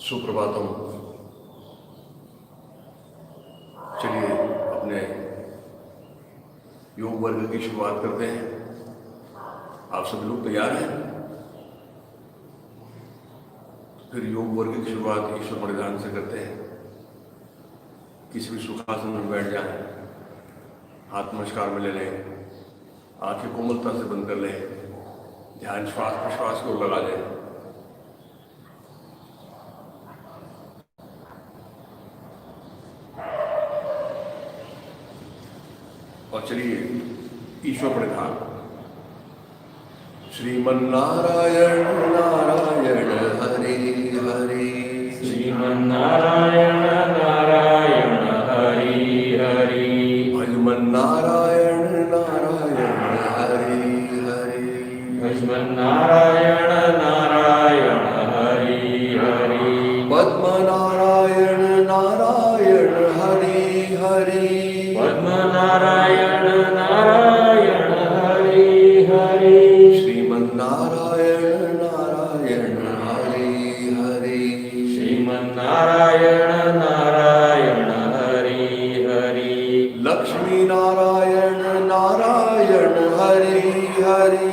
सुप्रभातम। चलिए अपने योग वर्ग की शुरुआत करते हैं। आप सभी लोग तैयार हैं? फिर योग वर्ग की शुरुआत ईश्वर परिधान से करते हैं। किसी भी सुखासन में बैठ जाएं, हाथ नमस्कार में ले लें, आंखें कोमलता से बंद कर लें, ध्यान श्वास प्रश्वास को लगा लें। और चलिए ईश्वर परिधान। श्रीमन्नारायण नारायण हरे हरे, श्रीमन्नारायण नारायण हरि हरि, भजमन्नारायण नारायण हरे हरे, भजमन्नारायण नारायण हरि हरि, पद्मनारायण नारायण हरे हरे, पद्मनारायण नारायण हरि हरि, श्रीमन्नारायण नारायण हरे हरे, श्रीमन्नारायण नारायण हरि हरि, लक्ष्मी नारायण नारायण हरे हरे,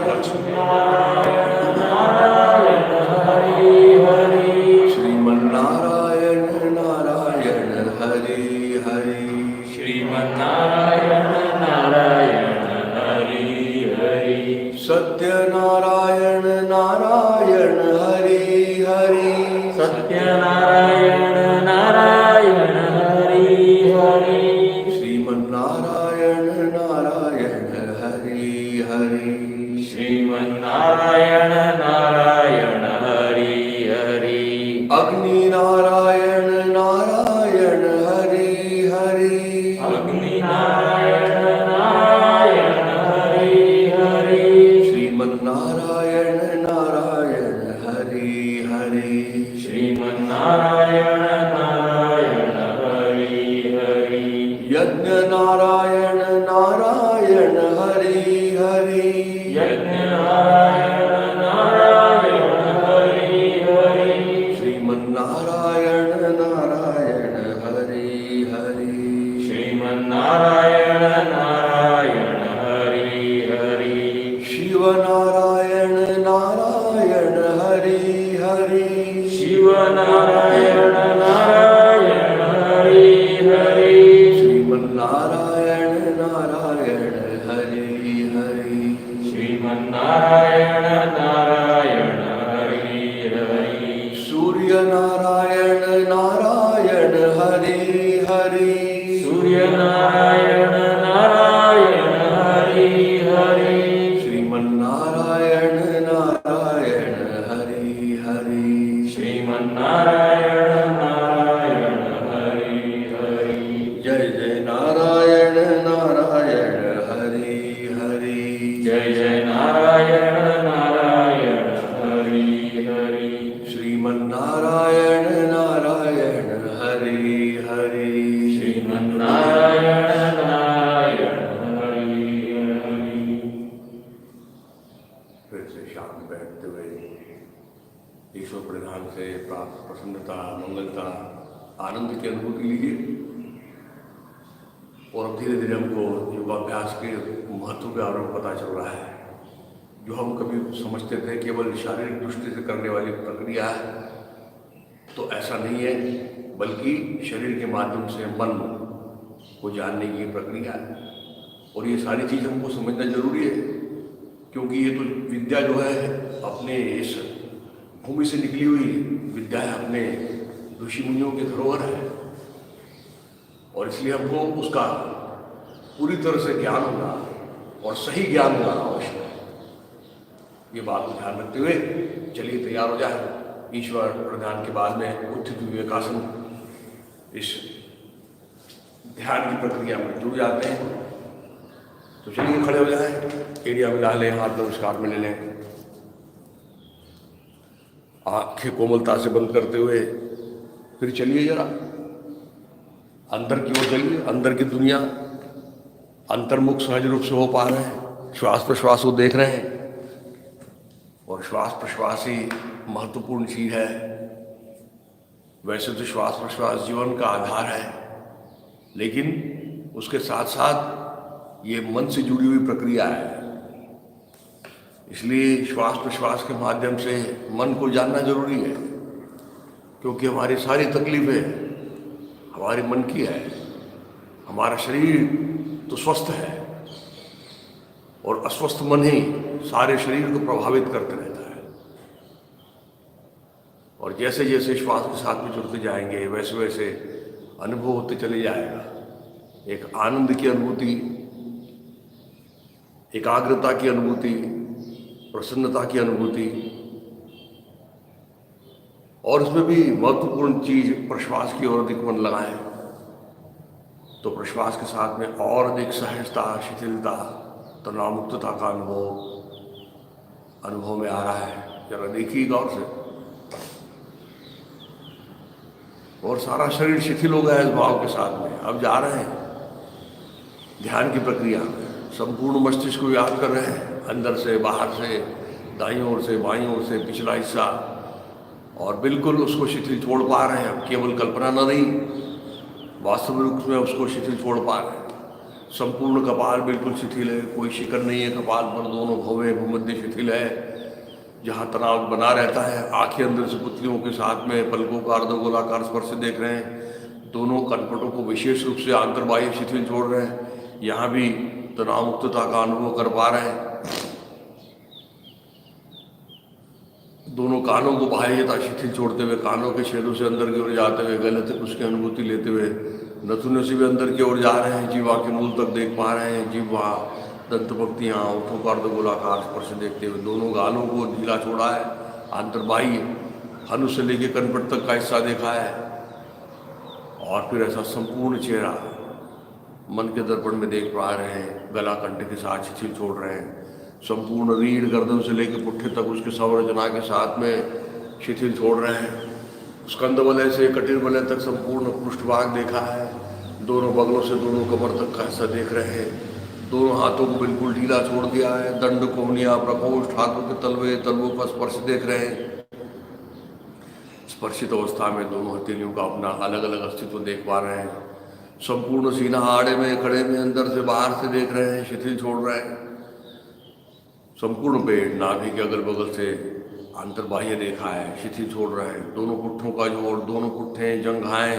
लक्ष्मीनारायण नारायण हरि हरि, श्रीमन्नारायण नारायण हरे हरे, श्रीमन्नारायण नारायण हरि हरि, सत्यनारायण नारायण हरे हरे, सत्यनारायण नारायण हरि हरि, श्रीमन्नारायण नारायण हरे हरे, श्रीमन्नारायण नारायण हरि हरि, अग्नि नारायण नारायण हरे हरे, अग्निनारायण नारायण हरि हरि, श्रीमन्नारायण नारायण हरे हरे, श्रीमन्नारायण नारायण हरि हरि, यज्ञ नारायण नारायण हरे हरे, यज्ञनारायण नारायण हरि हरि, श्रीमन्नारायण नारायण हरे हरे, श्रीमन्नारायण नारायण हरि हरि, शिव नारायण नारायण हरे हरे, शिवनारायण नारायण हरि हरि, श्रीमन्नारायण नारायण हरे हरे, श्रीमन्नारायण नारायण हरि हरि, सूर्य नारायण नारायण हरे हरे, सूर्यनारायण नारायण हरि हरि, श्रीमन्नारायण नारायण हरे हरे, श्रीमन्नारायण नारायण हरि हरि, जय जय नारायण नारायण हरे हरे, जय जय नारायण नारायण हरि हरि, श्रीमन्नारायण नारायण हरे हरे, श्रीमन्नारायण नारायण हरि हरि। फिर से शांत बैठते हुए ईश्वर प्रधान से प्राप्त प्रसन्नता, मंगलता, आनंद की अनुभूति लीजिए। और अब धीरे धीरे हमको योगाभ्यास के महत्व के बारे में पता चल रहा है। जो हम कभी समझते थे केवल शारीरिक दृष्टि से करने वाली प्रक्रिया है, तो ऐसा नहीं है, बल्कि शरीर के माध्यम से मन को जानने की प्रक्रिया है। और ये सारी चीज़ हमको समझना जरूरी है, क्योंकि ये तो विद्या जो है अपने इस भूमि से निकली हुई विद्या है, अपने ऋषि मुनियों के धरोहर है। और इसलिए हमको उसका पूरी तरह से ज्ञान होना और सही ज्ञान होना आवश्यक है। ये बात को ध्यान रखते हुए चलिए तैयार हो जाए। ईश्वर प्रधान के बाद में उत्थित विवेकासन इस ध्यान की प्रक्रिया में जुड़ जाते हैं। तो चलिए खड़े हो जाए, एरिया मिला लें, हाथ नमस्कार में ले लें, आंखें कोमलता से बंद करते हुए फिर चलिए जरा अंदर की ओर चलिए। अंदर की दुनिया अंतर्मुख सहज रूप से हो पा रहे हैं, श्वास प्रश्वास को देख रहे हैं। और श्वास प्रश्वास ही महत्वपूर्ण चीज है। वैसे तो श्वास प्रश्वास जीवन का आधार है, लेकिन उसके साथ साथ ये मन से जुड़ी हुई प्रक्रिया है। इसलिए श्वास प्रश्वास के माध्यम से मन को जानना जरूरी है, क्योंकि हमारी सारी तकलीफें हमारे मन की है। हमारा शरीर तो स्वस्थ है और अस्वस्थ मन ही सारे शरीर को प्रभावित करते रहता है। और जैसे जैसे श्वास के साथ में जुड़ते जाएंगे वैसे वैसे अनुभव होते चले जाएगा। एक आनंद की अनुभूति, एकाग्रता की अनुभूति, प्रसन्नता की अनुभूति। और उसमें भी महत्वपूर्ण चीज प्रश्वास की ओर अधिक मन लगाएं तो प्रश्वास के साथ में और अधिक सहजता, शिथिलता, तनाव मुक्तता का अनुभव में आ रहा है। जरा देखिए गौर से। और सारा शरीर शिथिल हो गया है इस भाव के साथ में। अब जा रहे हैं ध्यान की प्रक्रिया में। संपूर्ण मस्तिष्क को याद कर रहे हैं, अंदर से, बाहर से, दाईं ओर से, बाईं ओर से, पिछला हिस्सा। और बिल्कुल उसको शिथिल छोड़ पा रहे हैं। केवल कल्पना न रही, वास्तविक रूप में उसको शिथिल छोड़ पा रहे हैं। संपूर्ण कपाल बिल्कुल शिथिल है, कोई शिकन नहीं है कपाल पर। दोनों भौवें, भूमध्य शिथिल है। जहाँ तनाव बना रहता है, आंखें अंदर से पुतलियों के साथ में पलकों का अर्धगोलाकार स्पर्श देख रहे हैं। दोनों कनपटों को विशेष रूप से आंतरबाह्य शिथिल छोड़ रहे हैं। यहाँ भी तनाव मुक्तता का अनुभव कर पा रहे हैं। दोनों कानों को बाह्यता शिथिल छोड़ते हुए, कानों के छेदों से अंदर की ओर जाते हुए, गले तक उसकी अनुभूति लेते हुए, नथुनों से भी अंदर की ओर जा रहे हैं। जीवा के मूल तक देख पा रहे हैं। जीवा, दंत पंक्तियाँ, ओठों का अर्धगोलाकार स्पर्श देखते हुए दोनों गालों को ढीला छोड़ा है। आंतरबाह्य हनुष से लेकर कनपट तक का हिस्सा देखा है। और फिर ऐसा संपूर्ण चेहरा मन के दर्पण में देख पा रहे हैं। गला कंठ के साथ शिथिल छोड़ रहे हैं। संपूर्ण रीढ़, गर्दन से लेकर पुट्ठे तक उसके संरचना के साथ में शिथिल छोड़ रहे हैं। स्कंद वलय से कटिर वलय तक संपूर्ण पृष्ठभाग देखा है। दोनों बगलों से दोनों कमर तक का हिस्सा देख रहे हैं। दोनों हाथों को बिल्कुल ढीला छोड़ दिया है। दंड, कोहनिया, प्रकोष्ठ, हाथों के तलवे, तलवों का स्पर्श देख रहे हैं। स्पर्शित अवस्था में दोनों हथेलियों का अपना अलग अलग अस्तित्व देख पा रहे हैं। संपूर्ण सीना आड़े में, खड़े में, अंदर से बाहर से देख रहे हैं, शिथिल छोड़ रहे हैं। संपूर्ण पेट, नाभि के अगल बगल से अंतर्बाह्य देखा है, शिथिल छोड़ रहे हैं। दोनों पुट्ठों का जोड़, दोनों पुट्ठे, जंघाएं,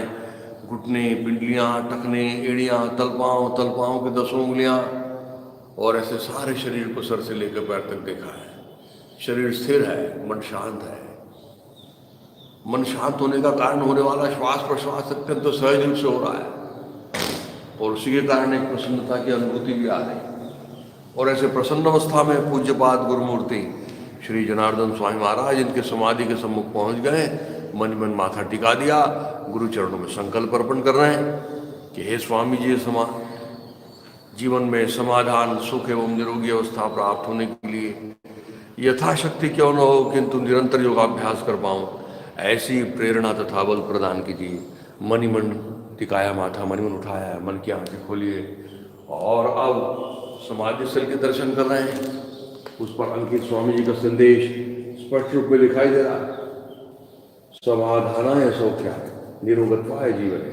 घुटने, पिंडलियां, टखने, एड़ियां, तलपाओं के 10 उंगलियां। और ऐसे सारे शरीर को सर से लेकर पैर तक देखा है। शरीर स्थिर है, मन शांत है। मन शांत होने का कारण होने वाला श्वास प्रश्वास अत्यंत तो सहज रूप से हो रहा है। और उसी के कारण एक प्रसन्नता की अनुभूति भी आ रही है। और ऐसे प्रसन्न अवस्था में पूज्यपाद गुरुमूर्ति श्री जनार्दन स्वामी महाराज इनके समाधि के सम्मुख पहुंच गए। मन मन माथा टिका दिया, गुरु चरणों में संकल्प अर्पण कर रहे हैं कि हे स्वामी जी, जीवन में समाधान, सुख एवं निरोगी अवस्था प्राप्त होने के लिए यथाशक्ति क्यों न हो, किंतु निरंतर योगाभ्यास कर पाऊँ, ऐसी प्रेरणा तथा बल प्रदान कीजिए। मन ही मन टिकाया माथा, मन ही मन उठाया, मन की आंखें खोलिए और अब समाधि स्थल के दर्शन कर रहे हैं। उस पर अंकित स्वामी जी का संदेश स्पष्ट रूप में दिखाई दे रहा है। समाधानाय सौख्याय निरोगत्वाय जीवने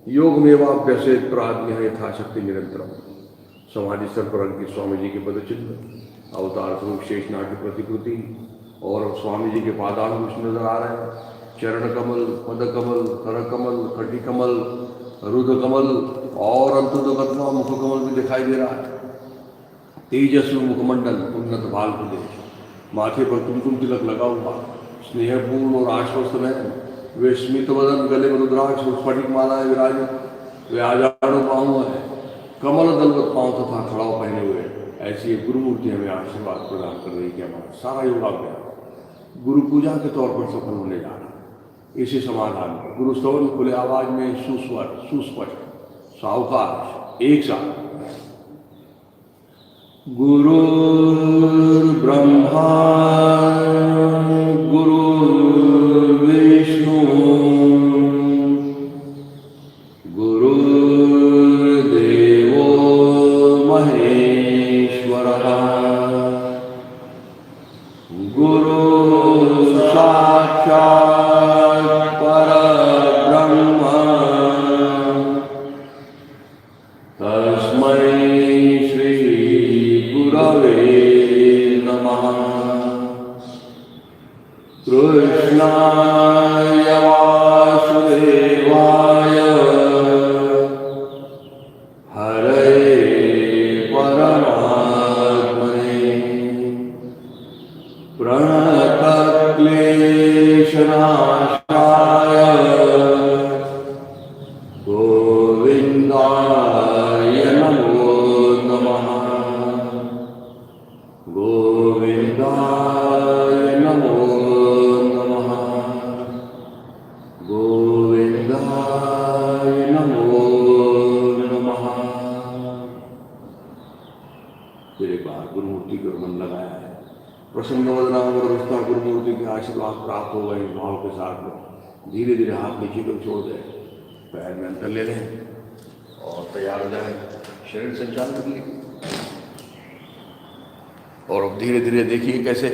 योगमेवाभ्यसेत प्राज्ञः यथाशक्ति निरंतरम्। समाधि स्थल पर अंकित स्वामी जी के पदचिन्ह, अवतार स्वरूप शेष नाट्य प्रतिकृति और स्वामी जी के पादांकुश नजर आ रहे हैं। चरण कमल, पद कमल, कर कमल, कटी कमल, रुद्र कमल और अंतुदगत्वा मुख कमल भी दिखाई दे रहा है। तेजस्वी मुखमंडल, उन्नत भाल प्रदेश, माथे पर कुमकुम तिलक लगा हुआ, स्नेहपूर्ण और आश्वस्त नयन, वे स्मित वदन, गले में रुद्राक्ष और स्फटिक मालाएं विराजित, वे आजाड़ों पाँव है, कमल दलवत पाँव तथा खड़ाव पहने हुए। ऐसी एक गुरुमूर्ति हमें आशीर्वाद प्रदान कर रही कि हमारा सारा योगाभ्यास गुरु पूजा के तौर पर सफल होने जा रहा है। इसी समाधान में गुरु स्तवन खुले आवाज में सुस्वर, सुस्पष्ट, सावकाश, एक साथ। गुरु ब्रह्मा गुरु विष्णु गुरुर्देवो प्रसन्न वदना वरदस्ता गुरुमूर्ति के आशीर्वाद प्राप्त हो गए भाव के साथ में धीरे धीरे हाथ नीचे को छोड़ दें, पैर में अंतर ले लें और तैयार हो जाए शरीर संचालन के लिए। और अब धीरे धीरे देखिए कैसे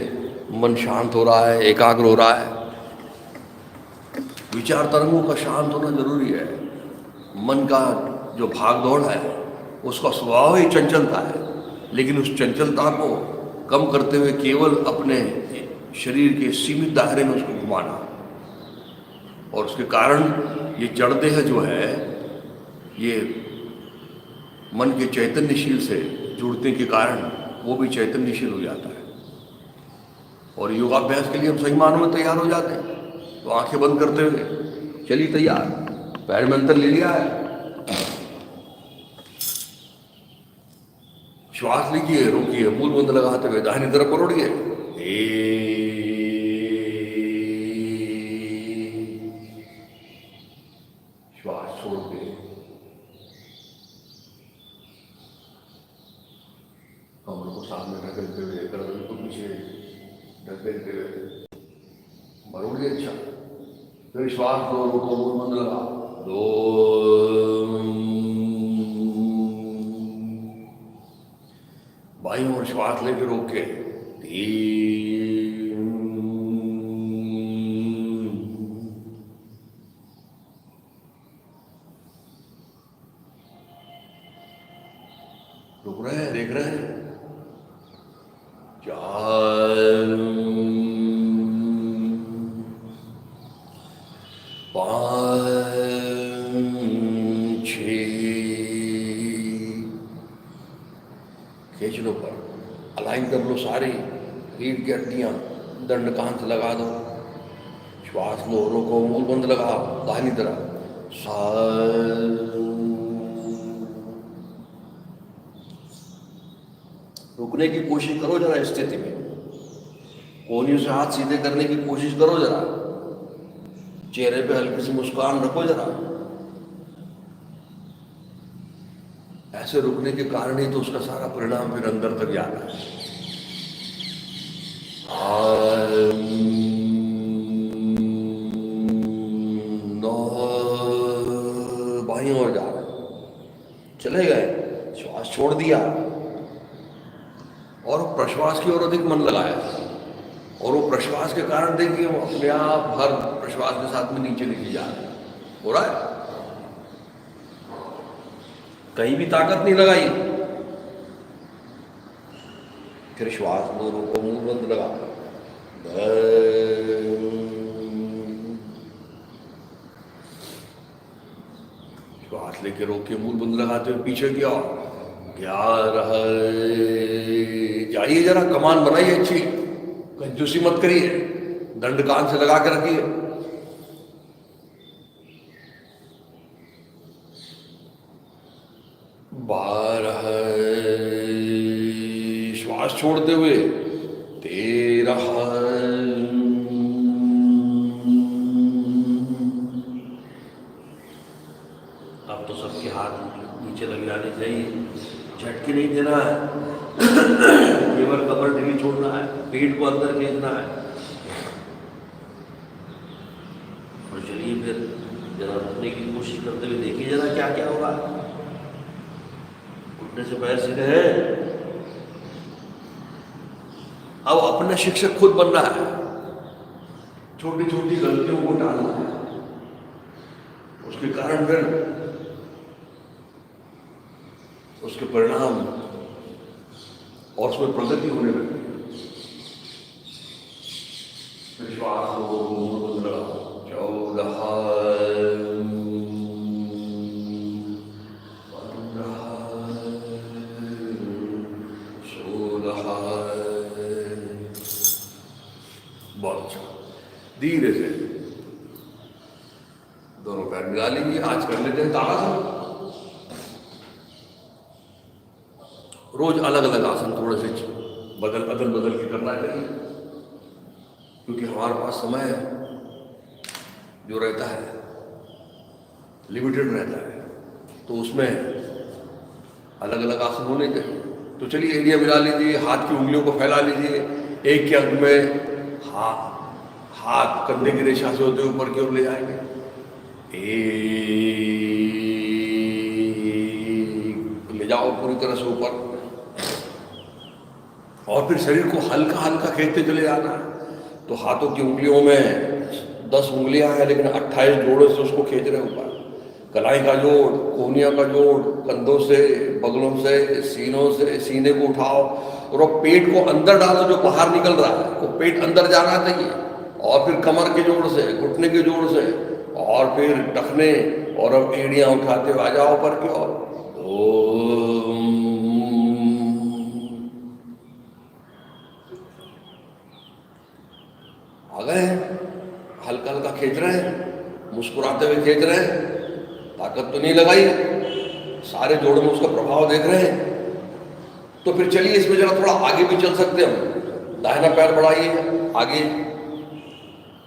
मन शांत हो रहा है, एकाग्र हो रहा है। विचार तरंगों का शांत होना जरूरी है। मन का जो भाग दौड़ है उसका स्वभाव ही चंचलता है, लेकिन उस चंचलता को कम करते हुए केवल अपने शरीर के सीमित दायरे में उसको घुमाना, और उसके कारण ये जड़ देह जो है ये मन के चैतन्यशील से जुड़ने के कारण वो भी चैतन्यशील हो जाता है। और योगाभ्यास के लिए हम सही मानों में तैयार हो जाते हैं। तो आंखें बंद करते हुए चलिए तैयार, पैर में अंतर ले लिया है, श्वास लीजिए, रोकिए, मूल बंद लगाते हुए दाहिनी तरफ परोड़िए, श्वास छोड़ के कमर को सामने ढकेलते हुए, गर्दन को पीछे ढकेलते हुए मरोड़िए। अच्छा, फिर श्वास दो, रोको, मूल बंद लगा, दो, बाईं ओर श्वास लेके रोक के, तीन, रुक रहे हैं, देख रहे हैं, चार, पाँच, खींच लो, पर अलाइन कर लो सारी रीढ़ की हड्डियां, दंड कांत लगा दो, श्वास लो, रोको, मूल बंद लगाओ, दाहिनी तरफ, रुकने की कोशिश करो जरा स्थिति में, कोहनियों से हाथ सीधे करने की कोशिश करो जरा, चेहरे पे हल्की सी मुस्कान रखो जरा। ऐसे रुकने के कारण ही तो उसका सारा परिणाम फिर अंदर तक जाता है। बाईं ओर जा रहे, चले गए, श्वास छोड़ दिया और प्रश्वास की ओर अधिक मन लगाया, और वो प्रश्वास के कारण देखिए वो अपने आप हर प्रश्वास के साथ में नीचे नीचे जा रहे हैं। हो रहा है, कहीं भी ताकत नहीं लगाई। फिर श्वास लो, रोको, मूल बंद लगा, श्वास लेके रोके, मूल बंद लगाते हुए पीछे की ओर, 11, जाइए जरा, कमान बनाइए अच्छी, कंजूसी मत करिए, दंड कान से लगा के रखिए, 12, श्वास छोड़ते हुए, 13, अब तो सबके हाथ नीचे लग जाने चाहिए, झटके नहीं देना है, केवल कमर ढीली छोड़ना है, पीठ को अंदर खींचना है। और चलिए फिर जरा रुकने की कोशिश करते हुए देखिए जरा क्या क्या होगा। घुटने से पैर सीधे है, अब अपना शिक्षक खुद बनना है, छोटी छोटी गलतियों को टालना है, उसके कारण फिर उसके परिणाम और उसमें प्रगति होने लगती है। विश्वास हो, 14, 16, बहुत अच्छा, धीरे से दोनों पैर मिला लीजिए। आज कर लेते हैं ताड़ासन। रोज अलग अलग आसन थोड़े से अदल बदल के करना चाहिए, क्योंकि हमारे पास समय जो रहता है लिमिटेड रहता है, तो उसमें अलग अलग आसन होने चाहिए। तो चलिए एरिया मिला लीजिए, हाथ की उंगलियों को फैला लीजिए, एक के अंक में हाथ कंधे की रेखा से होते ऊपर की ओर ले जाएंगे, एक ले जाओ पूरी तरह से ऊपर, और फिर शरीर को हल्का हल्का खींचते चले जाना है। तो हाथों की उंगलियों में 10 उंगलियां हैं, लेकिन 28 जोड़ों से उसको खींच रहे ऊपर। कलाई का जोड़, कोहनिया का जोड़, कंधों से, बगलों से, सीनों से, सीने को उठाओ और अब पेट को अंदर डालो, जो बाहर निकल रहा है वो पेट अंदर जाना चाहिए। और फिर कमर के जोड़ से, घुटने के जोड़ से, और फिर टखने, और अब एड़ियां उठाते हुए आ जाओ ऊपर की ओर। आ गए हैं, हल्का हल्का खींच रहे हैं, मुस्कुराते हुए खींच रहे हैं, ताकत तो नहीं लगाई, सारे जोड़ों में उसका प्रभाव देख रहे हैं। तो फिर चलिए इसमें जरा थोड़ा आगे भी चल सकते हैं हम। दाहिना पैर बढ़ाइए आगे,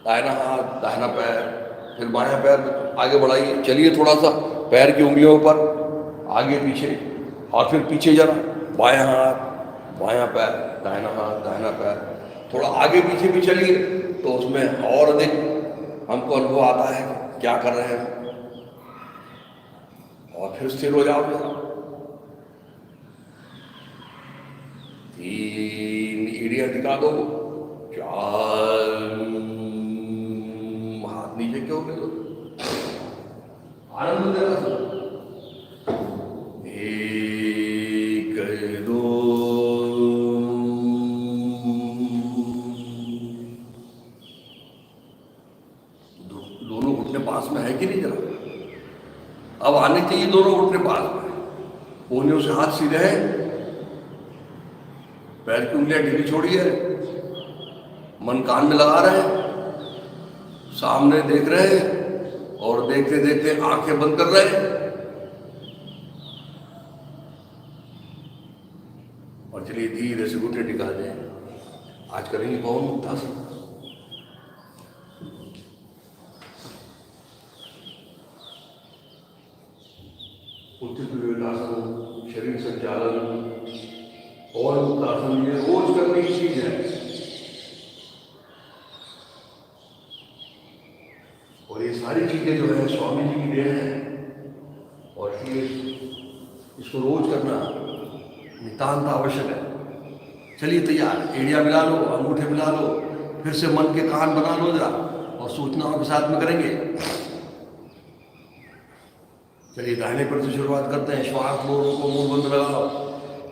दाहिना हाथ, दाहिना पैर, फिर बायां पैर आगे बढ़ाइए। चलिए थोड़ा सा पैर की उंगलियों पर आगे पीछे, और फिर पीछे जरा, बायां हाथ, बायां पैर, दाहिना हाथ, दाहिना पैर, थोड़ा आगे पीछे भी चलिए, तो उसमें और अधिक हमको अनुभव आता है क्या कर रहे हैं। और फिर स्थिर हो जाओ जरा। 3 एड़ियां दिखा दो, 4 हाथ नीचे क्यों ले दो, आनंद देना सब। 1 2 दोनों घुटने पास में है कि नहीं जरा, अब आने चाहिए दोनों घुटने पास में। कोहनियों से हाथ सीधे हैं, पैर की उंगलियां ढीली छोड़िए, मन कान में लगा रहे हैं, सामने देख रहे हैं, और देखते देखते आंखें बंद कर रहे हैं। और चलिए धीरे से घुटने टिका दें। आज करेंगे पवन मुक्तासन। उत्थित शरीर संचालन और मुक्तासन ये रोज करने की चीज है। और ये सारी चीजें जो है स्वामी जी की देन है, और ये इसको रोज करना नितांत आवश्यक है। चलिए तैयार, एड़िया मिला लो, अंगूठे मिला लो, फिर से मन के कान बना लो जरा, और सूचनाओं के साथ में करेंगे। चलिए दाहिने पैर से शुरुआत करते हैं। श्वास लो, रोको, मुंह बंद लगाओ।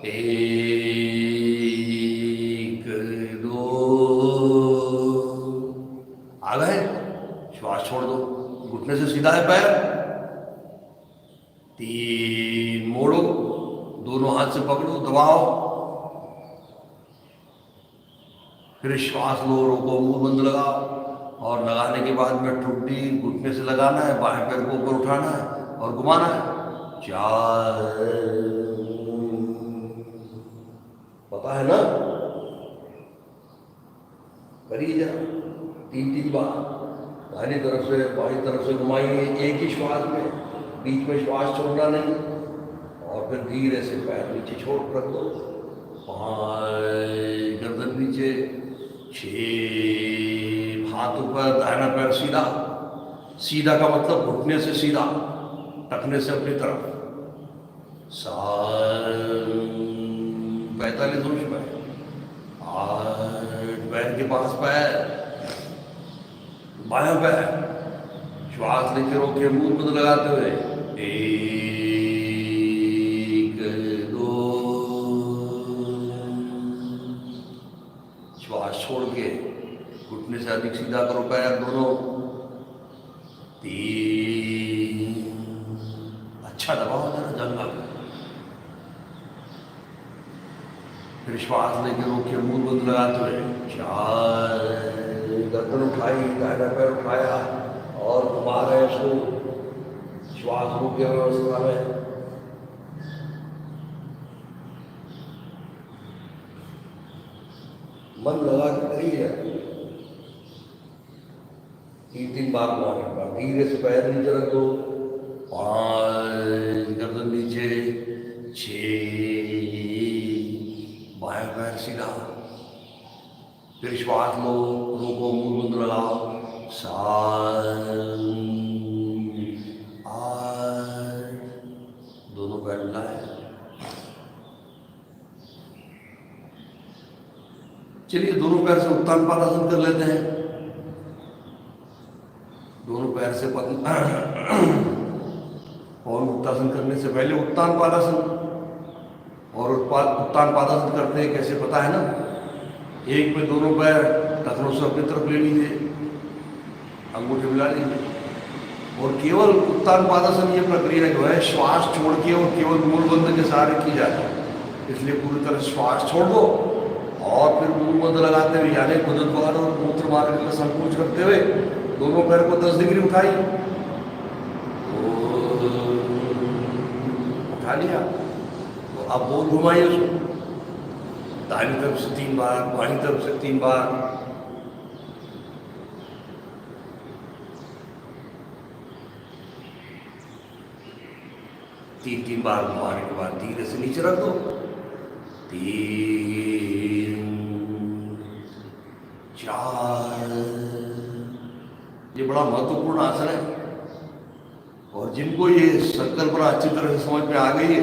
1 2 आ गए, श्वास छोड़ दो, घुटने से सीधा है पैर। 3 मोड़ो, दोनों हाथ से पकड़ो, दबाओ, फिर श्वास लो, रोको, मुंह बंद लगाओ, और लगाने के बाद में ठुड्डी घुटने से लगाना है, बाएं पैर को ऊपर उठाना है और घुमाना है। 4 पता है ना, करिए जरा 3 बार, दाहिनी तरफ से बाईं तरफ से घुमाइए एक ही श्वास में, बीच में श्वास छोड़ना नहीं, और फिर धीरे से पैर नीचे छोड़ रख दो। 5 गर्दन नीचे, 6 हाथ ऊपर, दाहिना पैर सीधा, सीधा का मतलब घुटने से सीधा, टखने से अपनी तरफ। 7 45 अंश में, 8 पैर के पास पैर, बायां पैर, श्वास लेके रोके, मुंह बंद लगाते हुए। 1 2 श्वास छोड़ के घुटने से अधिक सीधा करो पैर दोनों। 3 अच्छा दबाओ जरा जंगल, फिर श्वास लेके रोके, मुंह बंद लगाते हुए। 4 गर्दन उठाई, दाहिना पैर उठाया और घुमा रहे उसको, श्वास रोके अवस्था में। मन लगा के करिए, 3 बार घुमाने का, धीरे से पैर नीचे रख दो। 5 गर्दन नीचे, 6 बायां पैर सीधा, फिर श्वास लो, रोको, मूल बंद लगाओ, दोनों पैर मिलाए। चलिए दोनों पैर से उत्तान पादासन कर लेते हैं। दोनों पैर से पवन उत्तासन करने से पहले उत्तान पादासन, और उत्तान पादासन करते हैं कैसे पता है ना? एक पे दोनों पैर टखनों से अपनी तरफ ले लीजिए, अंगूठे मिला लीजिए, और केवल उत्तान पादासन ये प्रक्रिया जो है श्वास छोड़ के और केवल मूल बंद के सहारे की जाती है। इसलिए पूरी तरह श्वास छोड़ दो और फिर मूल बंद लगाते हुए, यानी गुदन द्वार और मूत्र मार्ग का संकोच करते हुए दोनों पैर को 10 डिग्री उठाई, उठा लिया। तो अब बोल घुमाइए उसको, दाहिनी तरफ से 3 बार, बाईं तरफ से 3 बार। तीन बार घुमाने के बाद धीरे से नीचे रख दो। 3 4। ये बड़ा महत्वपूर्ण आसन है, और जिनको ये संकल्पना अच्छी तरह से समझ में आ गई है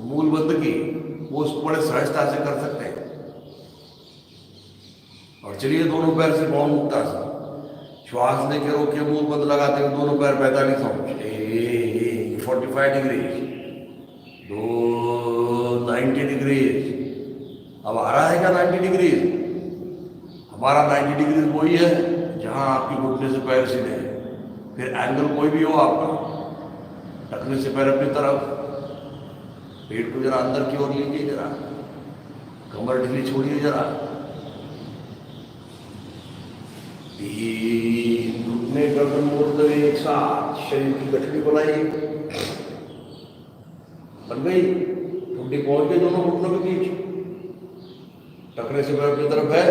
मूल बंद की, वो उसको बड़े सहजता से कर सकते हैं। और चलिए दोनों पैर से पवन मुक्तासन, श्वास लेके रोके, मूल बंद लगाते हुए दोनों पैर 45 अंश, 45 डिग्री, 90 डिग्री। अब आ रहा है क्या 90 डिग्री? हमारा 90 डिग्री वही है जहां आपकी घुटने से पैर सीधे हैं। फिर एंगल कोई भी हो आपका, टखने से पैर अपनी तरफ, पेट को जरा अंदर की ओर लीजिए, जरा कमर ढीली छोड़िए, जरा घुटने गर्दन मोड़ते हुए एक साथ शरीर की गठरी बनाइए। बन गई? ठुड्डी पहुंच गई दोनों घुटनों के बीच, टखने से पैर अपनी तरफ है।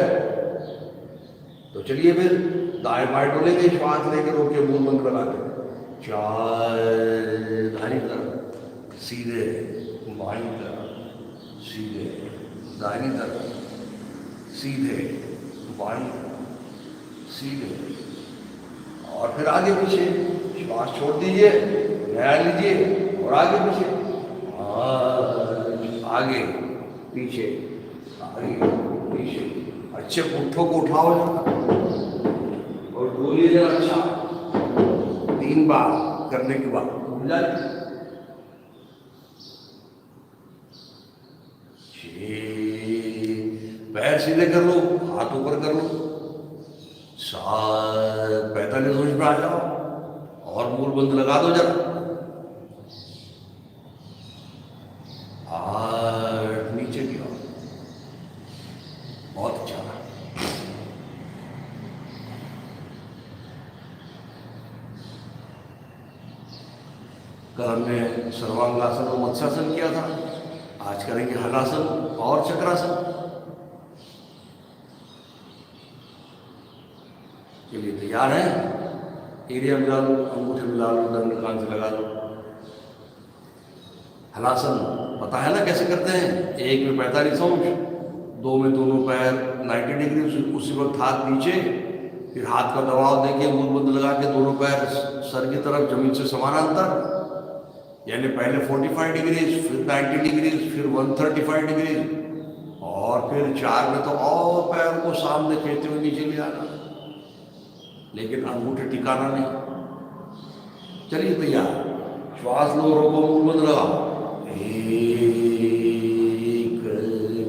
तो चलिए फिर दाएं बाएं डोलेंगे, श्वास लेकर रोके, मूल बंद लगा के 4, दाहिनी तरफ सीधे, बाईं तरफ सीधे, दाहिनी तरफ सीधे, बाईं तरफ सीधे, और फिर आगे पीछे श्वास छोड़ दीजिए, नया लीजिए और आगे पीछे, आगे पीछे, आगे पीछे। अच्छे पुट्ठों को उठाओ और बोलिए जरा अच्छा। 3 बार करने के बाद घूम जाए। 6, पैर सीधे कर लो, हाथ ऊपर कर लो। 7, 45 अंश में आ जाओ और मूल बंद लगा दो जरा। 8, नीचे की ओर, बहुत अच्छा। कल हमने सर्वांगासन और मत्स्यासन किया था, आज करेंगे हलासन और चक्रासन। के लिए तैयार है? एरिया मिला लो, अंगूठे मिला लो, दंड कान से लगा लो। हलासन पता है ना कैसे करते हैं? 1 में 45 अंश, 2 में दोनों पैर 90 डिग्री, उसी वक्त हाथ नीचे, फिर हाथ का दबाव देके मूल बंद लगा के दोनों पैर सर की तरफ जमीन से समानांतर, यानी पहले 45 डिग्री, फिर 90 डिग्री, फिर 135 डिग्री, और फिर 4 में तो और पैर को सामने फेंकते हुए नीचे ले आना, लेकिन अंगूठे टिकाना नहीं। चलिए तैयार, श्वास लो, रोको, मूल बंद लगाओ। 1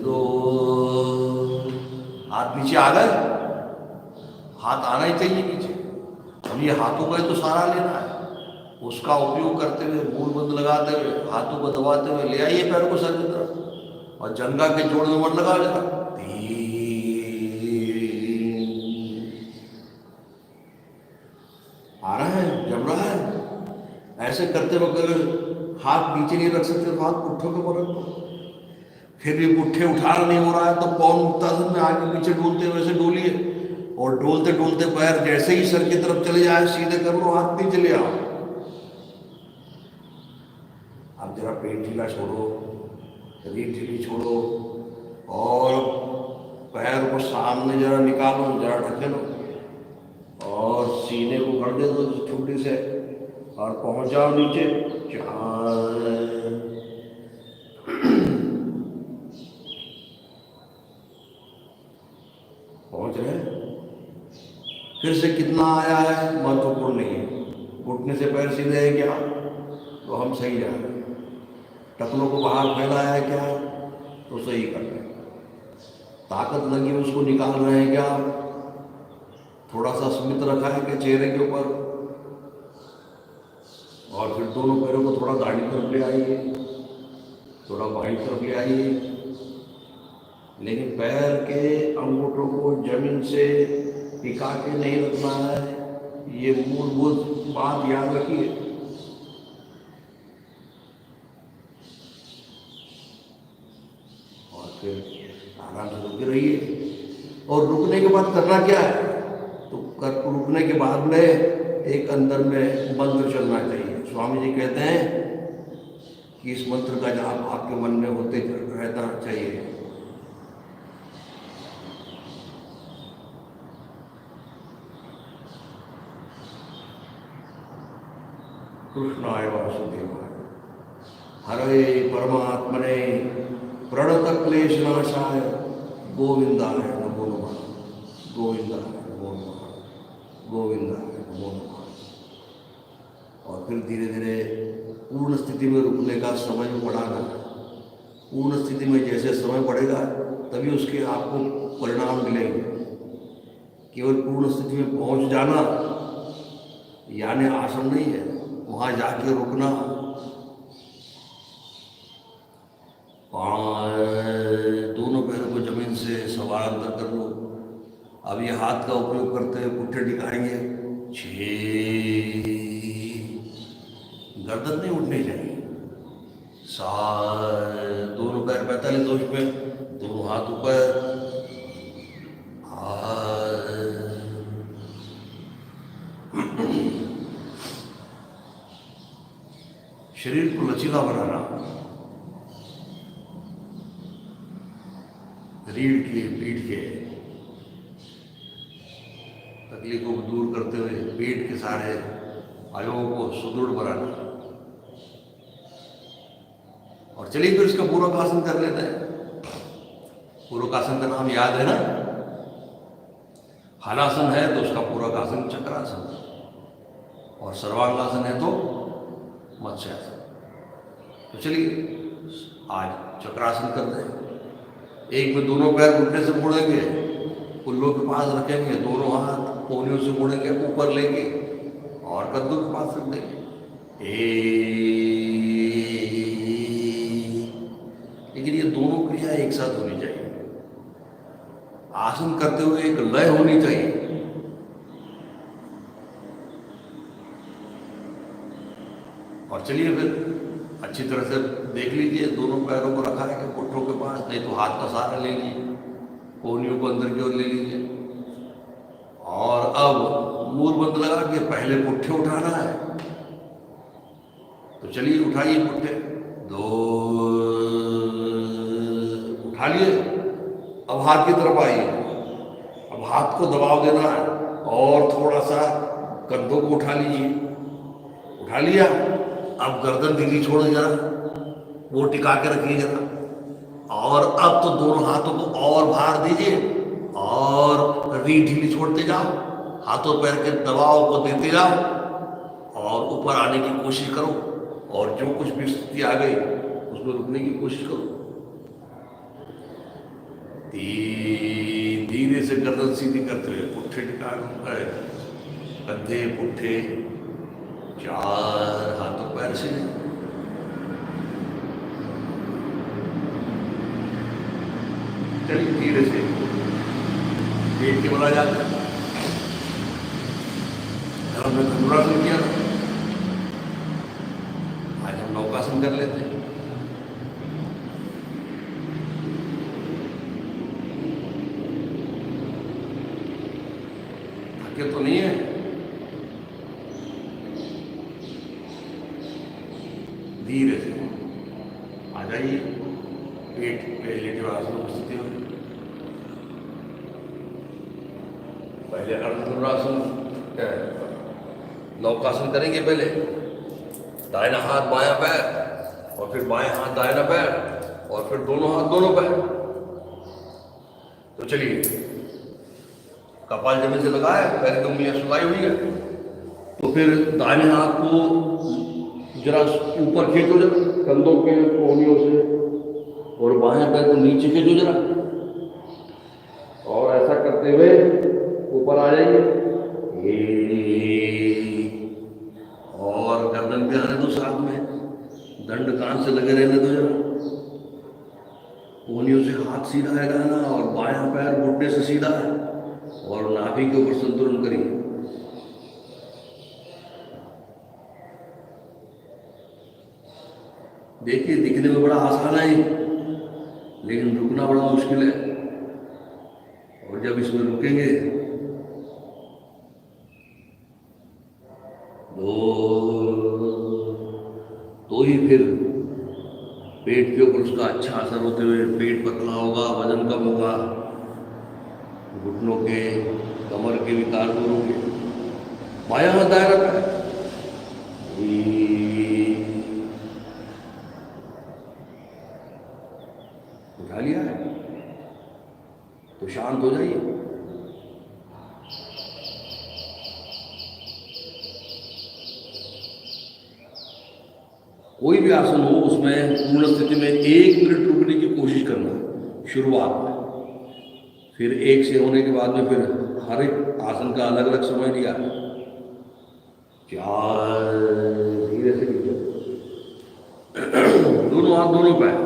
2, हाथ नीचे आ गए, हाथ आना ही चाहिए नीचे। अब ये हाथों का तो सहारा लेना है, उसका उपयोग करते हुए, मूल बंद लगाते हुए, हाथों को दबाते हुए ले आइए पैर को सर की तरफ, और जंघा के जोड़ में मत लगा लेना। 3, आ रहा है, जम रहा है। ऐसे करते वक्त अगर हाथ नीचे नहीं रख सकते तो हाथ पुट्ठों के ऊपर रख दो। फिर भी पुट्ठे उठाना नहीं हो रहा है तो पवन मुक्तासन में आगे पीछे डोलते हुए ऐसे डोलिए, और डोलते डोलते पैर जैसे ही सर की तरफ चले जाए सीधे कर लो, हाथ नीचे ले आओ। अब जरा पेट ढीला छोड़ो, शरीर ढीली छोड़ो, और पैर को सामने जरा निकालो, जरा ढके लो और सीने को कर दे दो ठुड्डी से और पहुंच जाओ नीचे। 4 पहुंच रहे। फिर से कितना आया है महत्वपूर्ण नहीं है। घुटने से पैर सीधे है क्या तो हम सही जा रहे हैं, टखनों को बाहर फैलाया है क्या तो सही कर रहे हैं, ताकत लगी उसको निकाल रहे हैं क्या, थोड़ा सा स्मित रखा है क्या चेहरे के ऊपर, और फिर दोनों पैरों को थोड़ा दाढ़ी तरफ ले आइए, थोड़ा बाईं तरफ ले आइए, लेकिन पैर के अंगूठों को जमीन से टिका के नहीं रखना है। ये मूलभूत बात याद रखिए। और फिर आराम से रुके रहिए। और रुकने के बाद करना क्या है तो रुकने के बाद में एक अंदर में मंत्र चलना चाहिए। स्वामी जी कहते हैं कि इस मंत्र का जाप आपके मन में होते रहना चाहिए। कृष्णाय वासुदेवाय हरे परमात्मने प्रणतक्लेशनाशाय गोविंदाय नमो नमः, गोविंदाय नमो नमः, गोविंदाय नमो नमः। और फिर धीरे धीरे पूर्ण स्थिति में रुकने का समय बढ़ाना। पूर्ण स्थिति में जैसे समय बढ़ेगा तभी उसके आपको परिणाम मिलेंगे। केवल पूर्ण स्थिति में पहुंच जाना यानी आसन नहीं है, वहां जाके रुकना। दोनों पैरों को जमीन से समानांतर कर लो। अब ये हाथ का उपयोग करते हुए पुट्ठे टिकाएंगे। 6 गर्दन नहीं उठनी चाहिए। 7 दोनों पैर 45 दोष पे, दोनों हाथ ऊपर। 8 शरीर को लचीला बनाना, रीढ़ के पीठ के तकलीफों को दूर करते हुए पेट के सारे अवयवों को सुदृढ़ बनाना। और चलिए फिर इसका पूर्वकासन कर लेते हैं। पूर्वकासन का नाम याद है ना? हलासन है तो उसका पूर्वकासन चक्रासन, और सर्वांगासन है तो मत्स्यासन। तो चलिए आज चक्रासन करते हैं। एक में दोनों पैर घुटने से मुड़ेंगे, कुल्लों के पास रखेंगे, दोनों हाथ कोहनियों से मुड़ेंगे, ऊपर लेंगे और कद्दू के पास रख देंगे। लेकिन ये दोनों क्रिया एक साथ होनी चाहिए। आसन करते हुए एक लय होनी चाहिए। और चलिए फिर अच्छी तरह से देख लीजिए, दोनों पैरों को रखा है पुट्ठों के पास, नहीं तो हाथ का सहारा ले लीजिए, कोहनियों को अंदर की ओर ले लीजिए। और अब मूल बंद लगा के पहले पुट्ठे उठाना है। तो चलिए उठाइए पुट्ठे, 2 उठा लिए। अब हाथ की तरफ आइए। अब हाथ को दबाव देना है और थोड़ा सा कंधों को उठा लीजिए। उठा लिया। अब गर्दन ढीली छोड़ो जरा, वो टिका के रखिए जरा। और अब तो दोनों हाथों को और भार दीजिए और रीढ़ ढीली छोड़ते जाओ, हाथों पैर के दबाव को देते जाओ और ऊपर आने की कोशिश करो। और जो कुछ भी स्थिति आ गई उसमें रुकने की कोशिश करो। 3 धीरे से गर्दन सीधी करते हुए पुट्ठे टिका, कंधे पुट्ठे। 4 हाथों पैर से। चलिए धीरे से पेट के बला जाता है। हमने धनुरासन किया था, आज हम नौकासन कर लेते हैं। थके तो नहीं है? धीरे से आ जाइए, पेट पे लेटे आसन की स्थिति में। पहले अर्धधनुरासन नौकासन करेंगे। पहले दाहिना हाथ बायां पैर, और फिर बाएं हाथ दाहिना पैर, और फिर दोनों हाथ दोनों पैर। तो चलिए, कपाल जमीन से लगा है, पैर की उंगलियां सुलाई हुई है, तो फिर दाहिने हाथ को जरा ऊपर खींचो जरा कंधों के कोहनियों से, और बाएं पैर को नीचे खींचो जरा, और ऐसा करते हुए ऊपर आ जाइए। और गर्दन पे आने दो, साथ में दंड कान से लगे रहने दो जरा। कोहनियों से हाथ सीधा है डालना, और बायां पैर घुटने से सीधा है, और नाभि के ऊपर संतुलन करिए। देखिए, दिखने में बड़ा आसान है, लेकिन रुकना बड़ा मुश्किल है। और जब इसमें रुकेंगे तो ही फिर पेट के ऊपर उसका अच्छा असर होते हुए पेट पतला होगा, वजन कम होगा, घुटनों के कमर के विकार दूर होंगे। बायां हाथ दाएं रखा है, उठा लिया है, तो शांत हो जाइए। कोई भी आसन हो, उसमें पूर्ण स्थिति में 1 मिनट रुकने की कोशिश करना शुरुआत में। फिर 1 से होने के बाद में फिर हर एक आसन का अलग अलग समय दिया। 4, धीरे से नीचे, दोनों हाथ दोनों पैर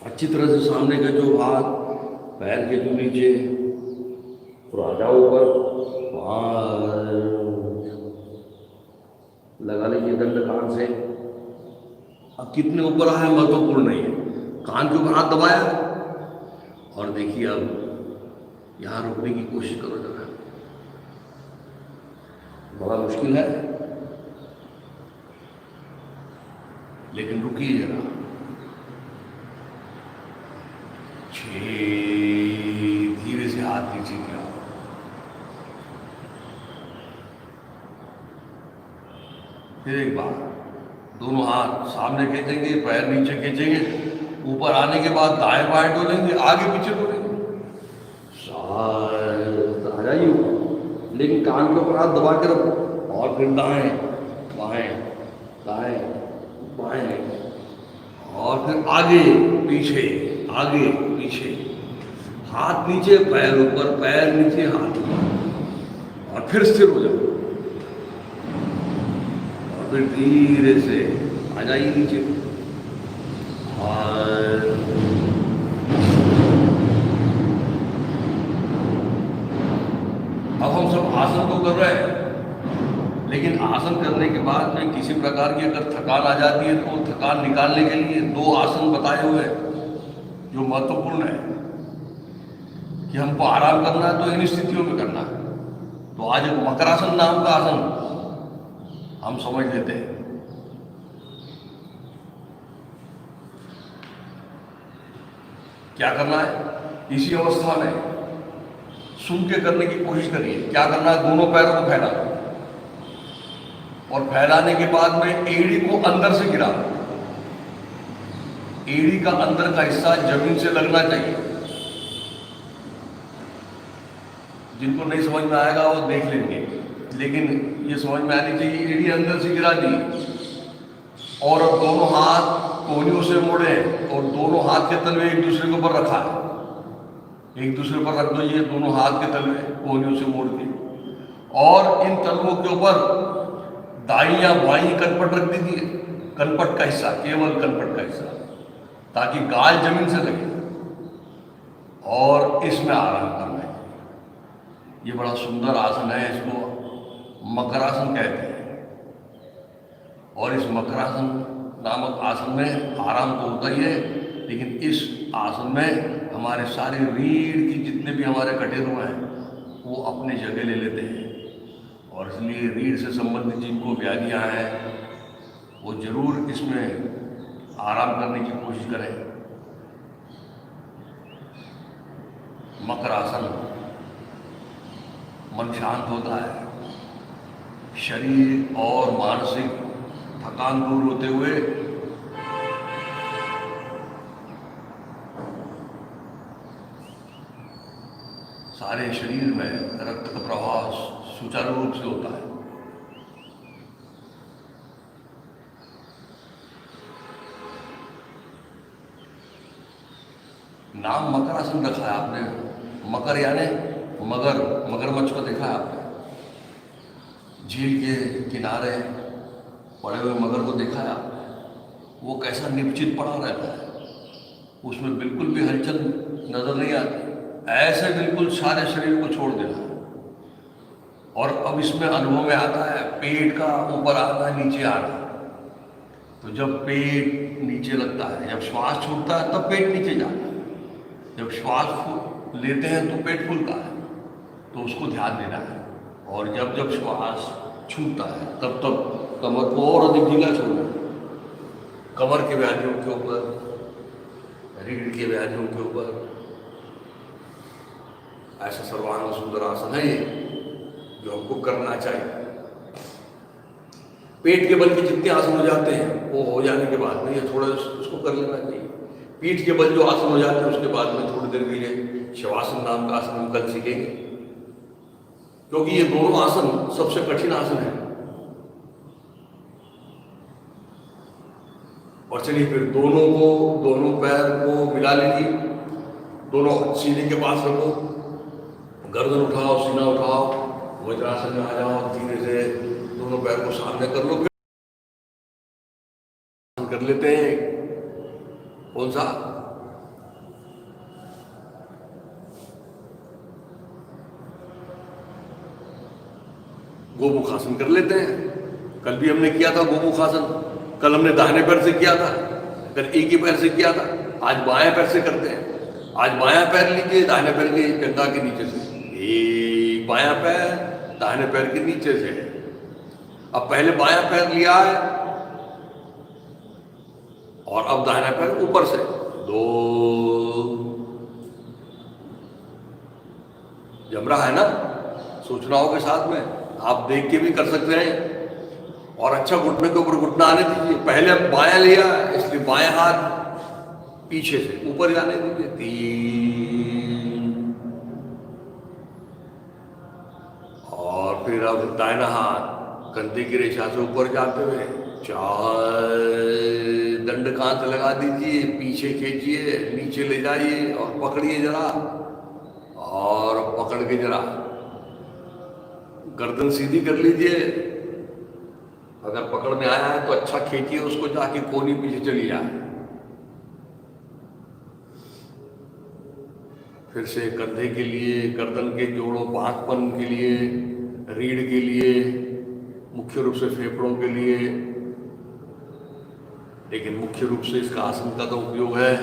अच्छी तरह से सामने का जो भाग पैर के जो नीचे, और आ जाओ ऊपर, लगा लीजिए दंड कान से। अब कितने ऊपर आए महत्वपूर्ण नहीं है, कान के ऊपर हाथ दबाया, और देखिए अब यहां रुकने की कोशिश करो जरा। बड़ा मुश्किल है, लेकिन रुकिए जरा। 6, धीरे से हाथ नीचे गिराओ। फिर एक बार दोनों हाथ सामने खींचेंगे, पैर नीचे खींचेंगे, ऊपर आने के बाद दाएं बाएं डोलेंगे, आगे पीछे डोलेंगे, आ जाइए ऊपर, लेकिन कान के ऊपर हाथ दबा के रखो। और फिर दाएं बाएं दाएं बाएं, और फिर आगे पीछे आगे पीछे, हाथ नीचे पैर ऊपर, पैर नीचे हाथ ऊपर, और फिर स्थिर हो जाओ। और फिर धीरे से आ जाइए नीचे। और अब हम सब आसन तो कर रहे हैं, लेकिन आसन करने के बाद में किसी प्रकार की अगर थकान आ जाती है, तो थकान निकालने के लिए 2 आसन बताए हुए हैं जो महत्वपूर्ण है कि हमको आराम करना है, तो इन स्थितियों में करना है। तो आज एक मकरासन नाम का आसन हम समझ लेते हैं। क्या करना है, इसी अवस्था में सुन के करने की कोशिश करिए। क्या करना है, दोनों पैरों को फैला, और फैलाने के बाद में एड़ी को अंदर से गिरा। एड़ी का अंदर का हिस्सा जमीन से लगना चाहिए। जिनको नहीं समझ में आएगा वो देख लेंगे, लेकिन ये समझ में आनी चाहिए। एड़ी अंदर से गिरा दी, और अब दोनों हाथ कोहनियों से मोड़े, और दोनों हाथ के तलवे एक दूसरे के ऊपर रखा है। एक दूसरे पर रख दो, ये दोनों हाथ के तलवे कोहनियों से मोड़ के, और इन तलवों के ऊपर दाई या बाई कनपट रख दीजिए। कनपट का हिस्सा, केवल कनपट का हिस्सा, ताकि गाल जमीन से लगे, और इसमें आराम करना है। ये बड़ा सुंदर आसन है, इसको मकरासन कहते हैं। और इस मकरासन नामक आसन में आराम तो होता ही है, लेकिन इस आसन में हमारे सारे रीढ़ की जितने भी हमारे कटेरू हैं वो अपनी जगह ले लेते हैं। और इसलिए रीढ़ से संबंधित जिनको व्याधियाँ हैं वो जरूर इसमें आराम करने की कोशिश करें। मकर आसन मन शांत होता है, शरीर और मानसिक थकान दूर होते हुए सारे शरीर में रक्त का प्रवाह सुचारू रूप से होता है। नाम मकरासन रखा है आपने। मकर यानी मगरमच्छ को देखा है आपने? झील के किनारे पड़े हुए मगर को देखा है आपने? वो कैसा निश्चित पड़ा रहता है, उसमें बिल्कुल भी हलचल नजर नहीं आती, ऐसे बिल्कुल सारे शरीर को छोड़ देना। और अब इसमें अनुभव में आता है पेट का ऊपर आना, नीचे आना। तो जब पेट नीचे लगता है, जब श्वास छूटता है तब पेट नीचे जाता है, जब श्वास लेते हैं तो पेट फूलता है, तो उसको ध्यान देना है। और जब जब श्वास छूटता है तब तब कमर को और अधिक ढीला छोड़ना। कमर के व्याधियों के ऊपर, रीढ़ के व्याधियों के ऊपर ऐसा सर्वांग सुंदर आसन है ये, जो हमको करना चाहिए। पेट के बल के जितने आसन हो जाते हैं वो हो जाने के बाद में ये थोड़ा उसको कर लेना चाहिए। पीठ के बल जो आसन हो जाते हैं उसके बाद में थोड़ी देर के लिए शवासन नाम का आसन हम कल सीखेंगे, क्योंकि ये दोनों आसन सबसे कठिन आसन है। और चलिए फिर दोनों पैर को मिला लीजिए, दोनों सीने के पास रखो, गर्दन उठाओ, सीना उठाओ, वज्रासन में आ जाओ, धीरे से दोनों पैर को सामने कर लो। फिर कर लेते हैं कौन सा? गोमुखासन कर लेते हैं। कल भी हमने किया था गोमुखासन, कल हमने दाहिने पैर से किया था, कल एक ही पैर से किया था, आज बाएं पैर से करते हैं। आज बायां पैर लीजिए दाहिने पैर के जंघा के नीचे से, एक बायां पैर दाहिने पैर के नीचे से। अब पहले बायां पैर लिया है और अब दाहिना पैर ऊपर से, दो जम रहा है ना सूचनाओं के साथ में, आप देख के भी कर सकते हैं। और अच्छा घुटने के ऊपर घुटना आने दीजिए। पहले बायां लिया इसलिए बायां हाथ पीछे से ऊपर जाने दीजिए, 3 और फिर अब दाहिना हाथ कंधे की रेखा से ऊपर जाते हुए 4 दंड कांत लगा दीजिए, पीछे खींचिए, नीचे ले जाइए और पकड़िए जरा, और पकड़ के जरा गर्दन सीधी कर लीजिए। अगर पकड़ में आया है तो अच्छा खींचिए उसको, जाके कोनी पीछे चली जाए। फिर से कंधे के लिए, गर्दन के जोड़ों पांचपन के लिए, रीढ़ के लिए, मुख्य रूप से फेफड़ों के लिए, लेकिन मुख्य रूप से इसका आसन का तो उपयोग है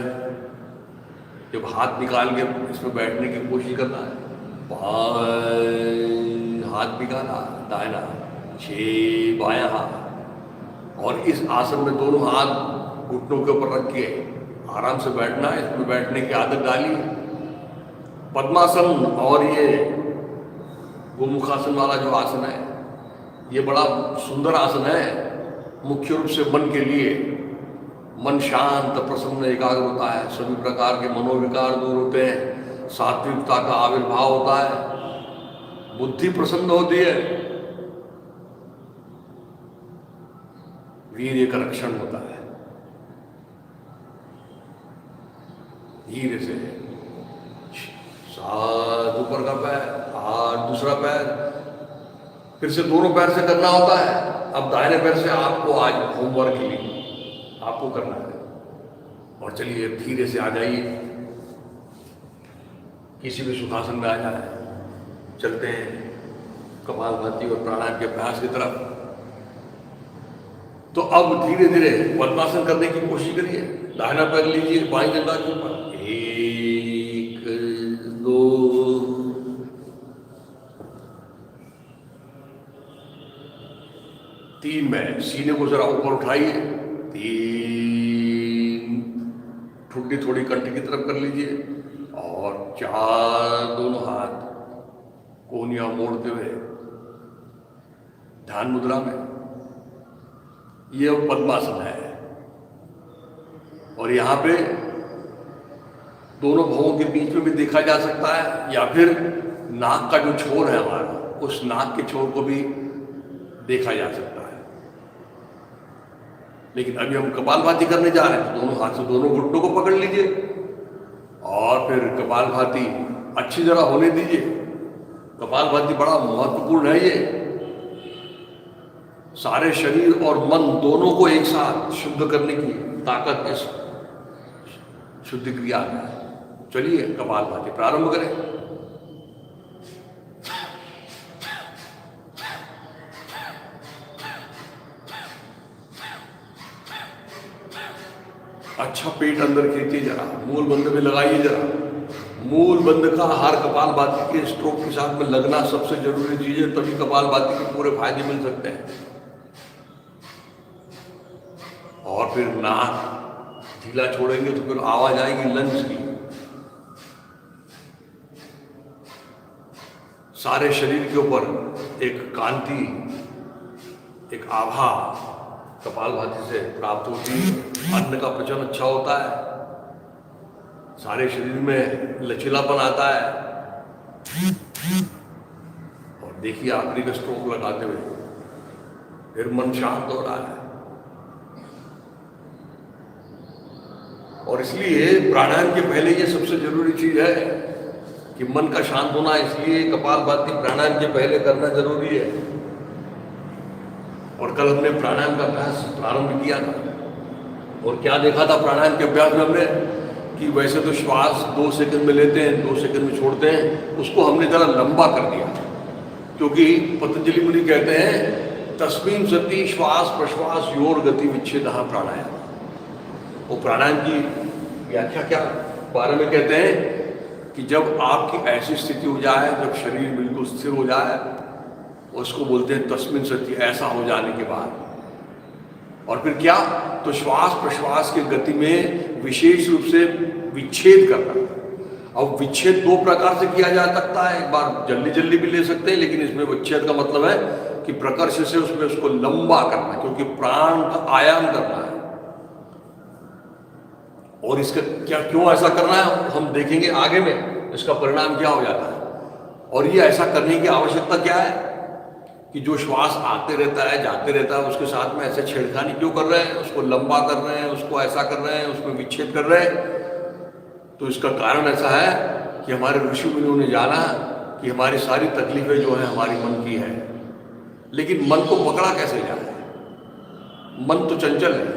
जब हाथ निकाल के इसमें बैठने की कोशिश करना है। हाथ निकाला दाहिना, 6 बायां हाथ, और इस आसन में दोनों हाथ घुटनों के ऊपर रख के आराम से बैठना है। इसमें बैठने की आदत डाली। पद्मासन और ये गोमुखासन वाला जो आसन है ये बड़ा सुंदर आसन है, मुख्य रूप से मन के लिए। मन शांत प्रसन्न एकाग्र होता है, सभी प्रकार के मनोविकार दूर होते हैं, सात्विकता का आविर्भाव होता है, बुद्धि प्रसन्न होती है, वीर्य का रक्षण होता है। धीरे से 7 ऊपर का पैर, 8 दूसरा पैर, फिर से दोनों पैर से करना होता है। अब दाहिने पैर से आपको आज होमवर्क के लिए आपको करना है। और चलिए धीरे से आ जाइए, किसी भी सुखासन में आ जाए। चलते हैं कपालभाति और प्राणायाम के अभ्यास की तरफ। तो अब धीरे धीरे पद्मासन करने की कोशिश करिए। दाहिना पैर लीजिए बाईं जंघा के ऊपर, 1 2 3 में सीने को जरा ऊपर उठाइए, 3 ठुड्डी थोड़ी कंठ की तरफ कर लीजिए, और 4 दोनों हाथ कोहनियां मोड़ते हुए ध्यान मुद्रा में। ये पद्मासन है और यहाँ पे दोनों भवों के बीच में भी देखा जा सकता है, या फिर नाक का जो छोर है हमारा, उस नाक के छोर को भी देखा जा सकता है। लेकिन अभी हम कपालभाति करने जा रहे हैं, तो दोनों हाथ से दोनों घुटनों को पकड़ लीजिए और फिर कपालभाति अच्छी तरह होने दीजिए। कपालभाति बड़ा महत्वपूर्ण है। ये सारे शरीर और मन दोनों को एक साथ शुद्ध करने की ताकत इस शुद्ध क्रिया है। चलिए कपालभाति प्रारंभ करें। अच्छा पेट अंदर खींचिए, जरा मूल बंद में लगाइए। जरा मूल बंद का हर कपालभाति के स्ट्रोक के साथ में लगना सबसे जरूरी चीज है, तभी कपालभाति के पूरे फायदे मिल सकते हैं। और फिर नाक ढीला छोड़ेंगे तो फिर आवाज आएगी लंग्स की। सारे शरीर के ऊपर एक कांति, एक आभा कपालभाति से प्राप्त होती है। अन्न का पचन अच्छा होता है, सारे शरीर में लचीलापन आता है। और देखिए आखिरी का स्ट्रोक लगाते हुए फिर मन शांत हो रहा है। और इसलिए प्राणायाम के पहले ये सबसे जरूरी चीज है कि मन का शांत होना, इसलिए कपालभाति प्राणायाम के पहले करना जरूरी है। और कल हमने प्राणायाम का अभ्यास प्रारंभ किया था और क्या देखा था प्राणायाम के अभ्यास में हमने कि वैसे तो श्वास 2 सेकंड में लेते हैं, 2 सेकंड में छोड़ते हैं, उसको हमने जरा लंबा कर दिया। क्योंकि पतंजलि मुनि कहते हैं तस्मिन् सति श्वास प्रश्वास योर गति विच्छेदः प्राणायाम। वो प्राणायाम की व्याख्या क्या बारे में कहते हैं कि जब आपकी ऐसी स्थिति हो जाए, जब शरीर बिल्कुल स्थिर हो जाए, उसको बोलते हैं तस्मिन् सति, ऐसा हो जाने के बाद। और फिर क्या, तो श्वास प्रश्वास की गति में विशेष रूप से विच्छेद करना। अब विच्छेद 2 प्रकार से किया जा सकता है। एक बार जल्दी जल्दी भी ले सकते हैं, लेकिन इसमें विच्छेद का मतलब है कि प्रकर्ष से उसमें उसको लंबा करना, क्योंकि प्राण का आयाम करना है। और इसका क्या, क्यों ऐसा करना है हम देखेंगे आगे में, इसका परिणाम क्या हो जाता है। और ये ऐसा करने की आवश्यकता क्या है कि जो श्वास आते रहता है जाते रहता है, उसके साथ में ऐसे छेड़खानी क्यों कर रहे हैं, उसको लंबा कर रहे हैं, उसको ऐसा कर रहे हैं, उसमें विच्छेद कर रहे हैं। तो इसका कारण ऐसा है कि हमारे ऋषि मुनियों ने जाना कि हमारी सारी तकलीफें जो है हमारी मन की है, लेकिन मन को पकड़ा कैसे जाए। मन तो चंचल है,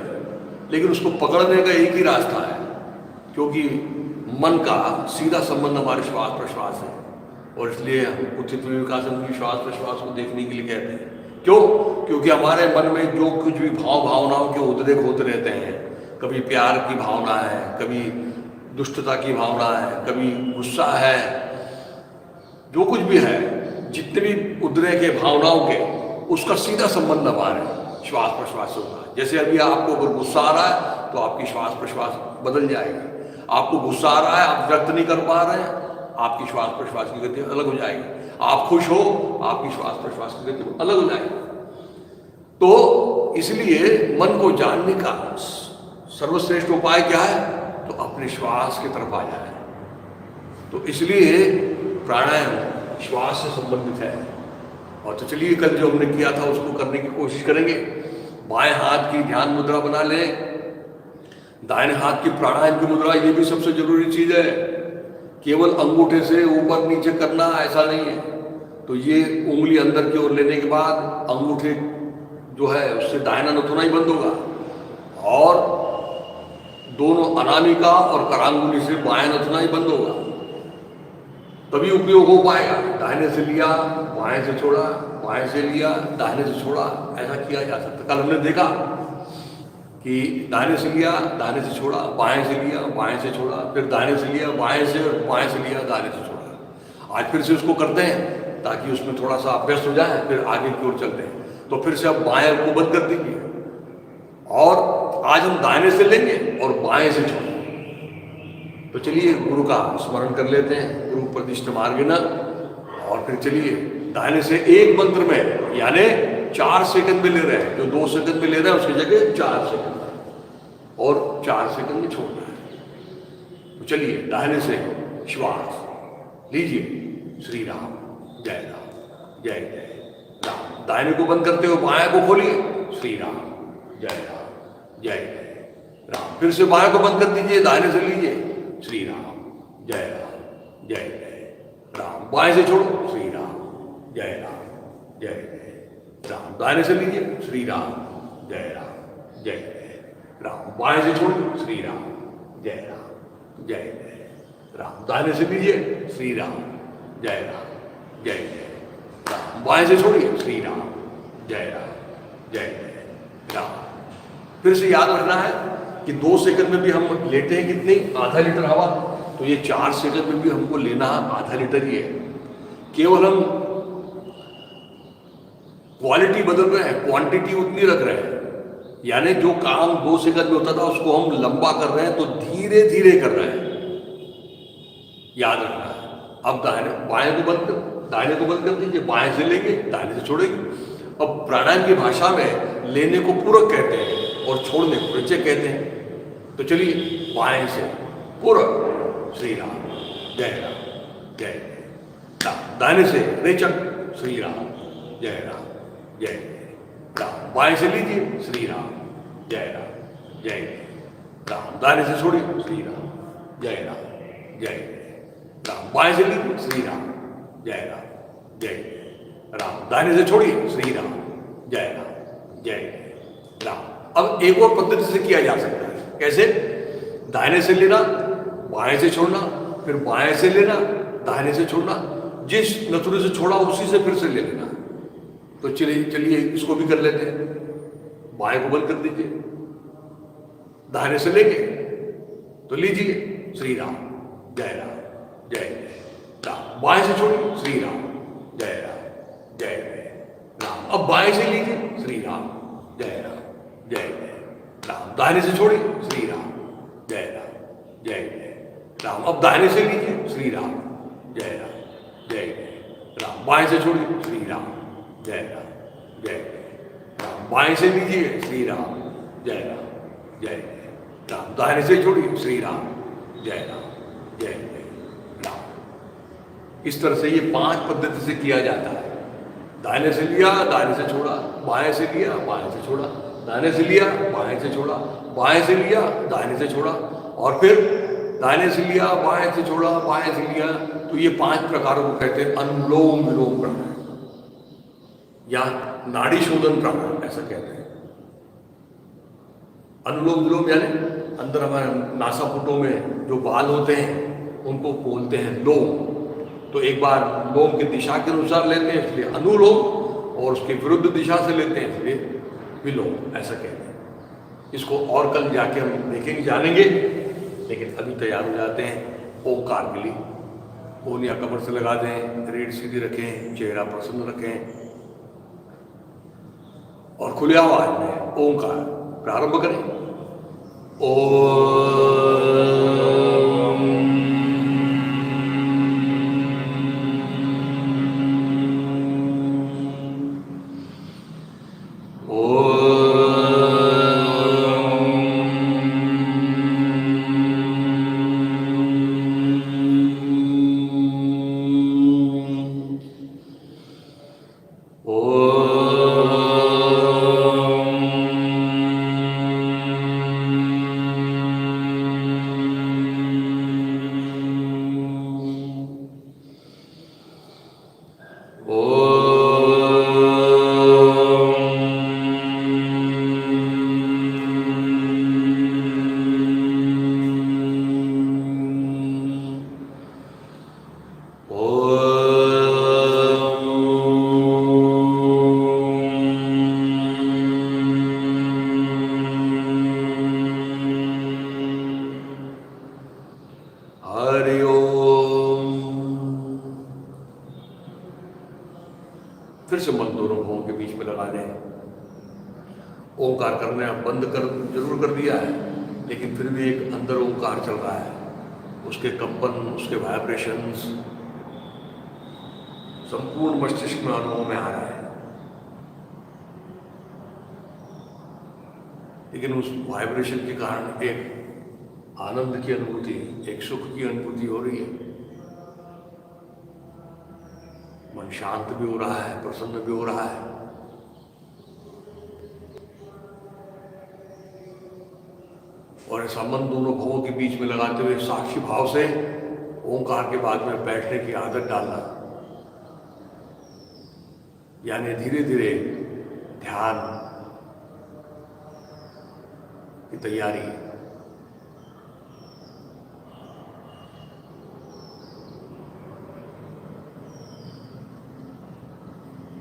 लेकिन उसको पकड़ने का एक ही रास्ता है, क्योंकि मन का सीधा संबंध हमारे श्वास प्रश्वास है। और इसलिए हम उचित विवेकासन की श्वास प्रश्वास को देखने के लिए कहते हैं। क्यों? क्योंकि हमारे मन में जो कुछ भी भाव भावनाओं के उद्रेक होते रहते हैं, कभी प्यार की भावना है, कभी दुष्टता की भावना है, कभी गुस्सा है, जो कुछ भी है, जितने भी उद्रेक है भावनाओं के, उसका सीधा संबंध हमारे श्वास प्रश्वास से होता है। जैसे अभी आपको अगर गुस्सा आ रहा है तो आपकी श्वास प्रश्वास बदल जाएगी। आपको गुस्सा आ रहा है, आप व्यक्त नहीं कर पा रहे हैं, आपकी श्वास प्रश्वास की गति अलग हो जाएगी। आप खुश हो, आपकी श्वास प्रश्वास की गति अलग हो जाएगी। तो इसलिए मन को जानने का सर्वश्रेष्ठ उपाय क्या है, तो अपने श्वास की तरफ आ जाए। तो इसलिए प्राणायाम श्वास से संबंधित है। और तो चलिए कल जो हमने किया था उसको करने की कोशिश करेंगे। बाएं हाथ की ध्यान मुद्रा बना लें, दाहिने हाथ की प्राणायाम की मुद्रा, ये भी सबसे जरूरी चीज है। केवल अंगूठे से ऊपर नीचे करना ऐसा नहीं है। तो ये उंगली अंदर की ओर लेने के बाद अंगूठे जो है उससे दाहिना नथुना ही बंद होगा, और दोनों अनामिका और करांगुली से बाएं नथुना ही बंद होगा, तभी उपयोग हो पाएगा। दाहिने से लिया बाएं से छोड़ा, बाएं से लिया दाहिने से छोड़ा, ऐसा किया जा सकता। कल हमने देखा कि दाहिने से लिया दाहिने से छोड़ा, बाएं से लिया बाएं से छोड़ा, फिर दाहिने से लिया बाएं से, और बाएं से लिया दाहिने से छोड़ा। आज फिर से उसको करते हैं ताकि उसमें थोड़ा सा अभ्यास हो जाए, फिर आगे की ओर चलते हैं। तो फिर से अब बाएं को बंद कर दीजिए, और आज हम दाहिने से लेंगे और बाएं से छोड़ेंगे। तो चलिए गुरु का स्मरण कर लेते हैं, गुरु प्रतिष्ठ मार्गिण। और और फिर चलिए दाहिने से एक मंत्र में यानी 4 सेकंड में ले रहे हैं, जो 2 सेकंड में ले रहे हैं उसकी जगह 4 सेकंड और 4 सेकंड में छोड़ना है। तो चलिए दाहिने से श्वास लीजिए, श्री राम जय राम जय जय राम। दाहिने को बंद करते हो बाएं को खोलिए, श्री राम जय जय राम। फिर से बाएं को बंद कर दीजिए, दाहिने से लीजिए, श्री राम जय जय राम। बाएं से छोड़ो, श्री राम जय राम। दाहिने से लीजिए, श्री राम जय राम। बाएं से छोड़ो, श्री राम जय राम। दाहिने से लीजिए, श्री राम जय राम। बाएं से छोड़िए, श्री राम जय राम। फिर से याद रखना है कि 2 सेकंड में भी हम लेते हैं कितनी, आधा लीटर हवा, तो ये 4 सेकंड में भी हमको लेना आधा लीटर ही है। केवल हम क्वालिटी बदल रहे हैं, क्वांटिटी उतनी रख रहे हैं। यानी जो काम 2 सेकंड में होता था उसको हम लंबा कर रहे हैं, तो धीरे धीरे कर रहे हैं, याद रखना है। अब बाएं को बंद दाहिने को बंद कर दीजिए, बाएं से लेंगे, दाहिने से छोड़ेंगे। अब प्राणायाम की भाषा में लेने को पूरक कहते हैं और छोड़ने को परिचय कहते हैं। तो चलिए बाएं से पूरक, श्री राम जय राम। दाहिने से रेचक, श्री राम जय राम। बाएं से लीजिए, श्री राम जय राम। दाहिने से छोड़िए, श्री राम जय राम। बाएं से लीजिए, श्री राम जय राम। दाहिने से छोड़िए, श्री राम जय राम। अब एक और पद्धति से किया जा सकता है। कैसे? दाहिने से लेना, बाएं से छोड़ना, फिर बाएं से लेना, दाहिने से छोड़ना, जिस नथुने से छोड़ा उसी से फिर से ले लेना। तो चलिए इसको भी कर लेते हैं। बाएं को बंद कर दीजिए, दाहिने से लेंगे तो लीजिए, श्री राम जय राम। बाएं से छोड़िए, श्री राम जय राम। अब बाएं से लीजिए, श्री राम जय राम। दाहिने से छोड़िए, श्री राम जय राम। अब दाहिने से लीजिए, श्री राम जय राम। बाएं से छोड़िए, श्री राम जय राम। बाएं से लीजिए, श्री राम जय राम। दाहिने से छोड़िए, श्री राम जय राम। इस तरह से ये 5 पद्धति से किया जाता है। दाहिने से लिया, दाहिने से छोड़ा, बाएं से लिया, बाएं से छोड़ा, दाहिने से लिया, बाएं से छोड़ा, बाएं से लिया, दाहिने से छोड़ा, और फिर दाहिने से लिया, बाएं से छोड़ा, बाएं से लिया। तो ये 5 प्रकारों को कहते हैं अनुलोम विलोम प्राणायाम या नाड़ी शोधन प्राणायाम, ऐसा कहते हैं। अनुलोम विलोम यानी अंदर हमारे नासापुटों में जो बाल होते हैं उनको बोलते हैं लोम। तो एक बार लोम की दिशा के अनुसार लेते हैं, इसलिए अनुलोम, और उसके विरुद्ध दिशा से लेते हैं, इसलिए विलोम, ऐसा कहते हैं। इसको और कल जाके हम देखेंगे, जानेंगे, लेकिन अभी तैयार हो जाते हैं ओंकार के लिए। ओनिया कमर से लगा दें, रीढ़ सीधी रखें, चेहरा प्रसन्न रखें और खुले आवाज में ओंकार प्रारंभ करें। फिर से मन दोनों भुवों के बीच में लगा दें। ओंकार करने बंद कर जरूर कर दिया है, लेकिन फिर भी एक अंदर ओंकार चल रहा है, उसके कंपन, उसके वाइब्रेशंस संपूर्ण मस्तिष्क में अनुभव में आ रहा है, लेकिन उस वाइब्रेशन के कारण एक आनंद की अनुभूति, एक सुख की अनुभूति हो रही है। मन शांत भी हो रहा है, प्रसन्न भी हो रहा है। और ऐसा मन दोनों भावों के बीच में लगाते हुए साक्षी भाव से ओंकार के बाद में बैठने की आदत डालना, यानी धीरे धीरे ध्यान की तैयारी।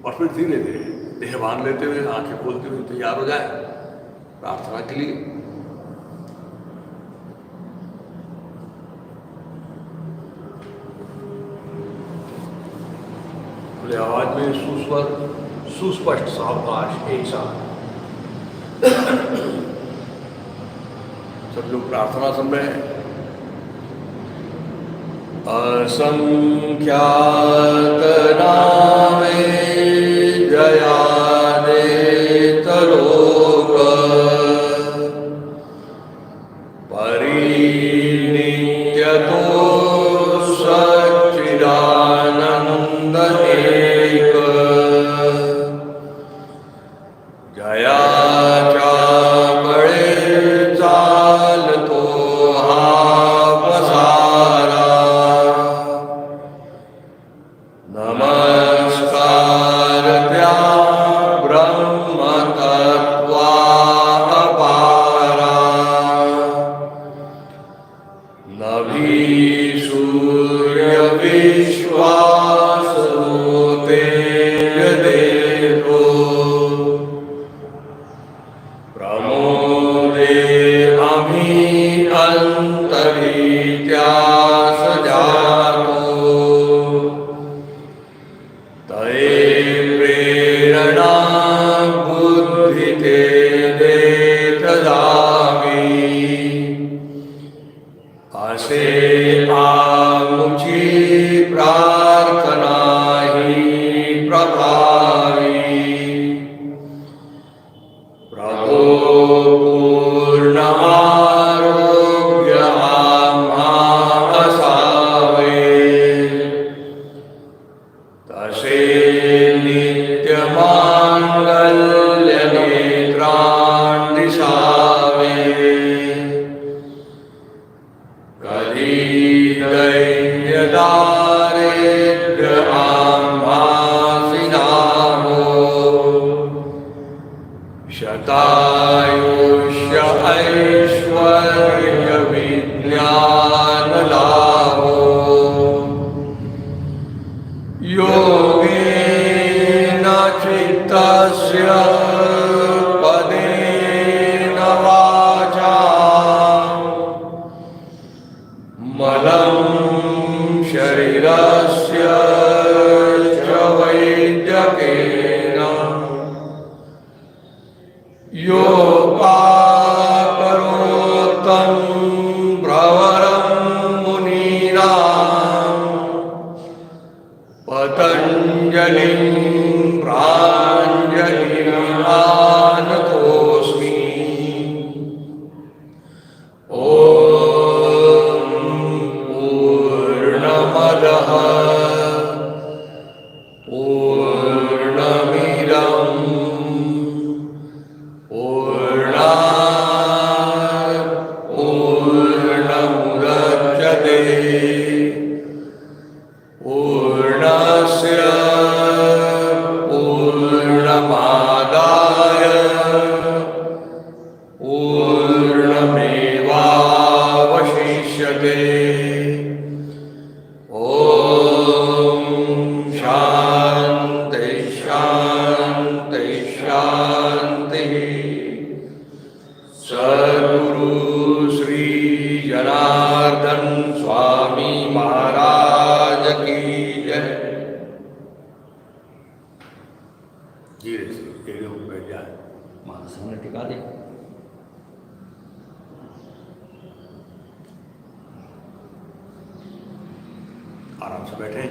और फिर धीरे धीरे देह बांध लेते हुए, आंखें खोलते हुए तैयार हो जाए प्रार्थना के लिए। खुले आवाज में सुस्वर, सुस्पष्ट सावकाश एक साथ सब लोग प्रार्थना समय असंख्यात नामे जयाने तलोक परिनित्यतो सच्चिदानंद एक जया आराम से बैठे।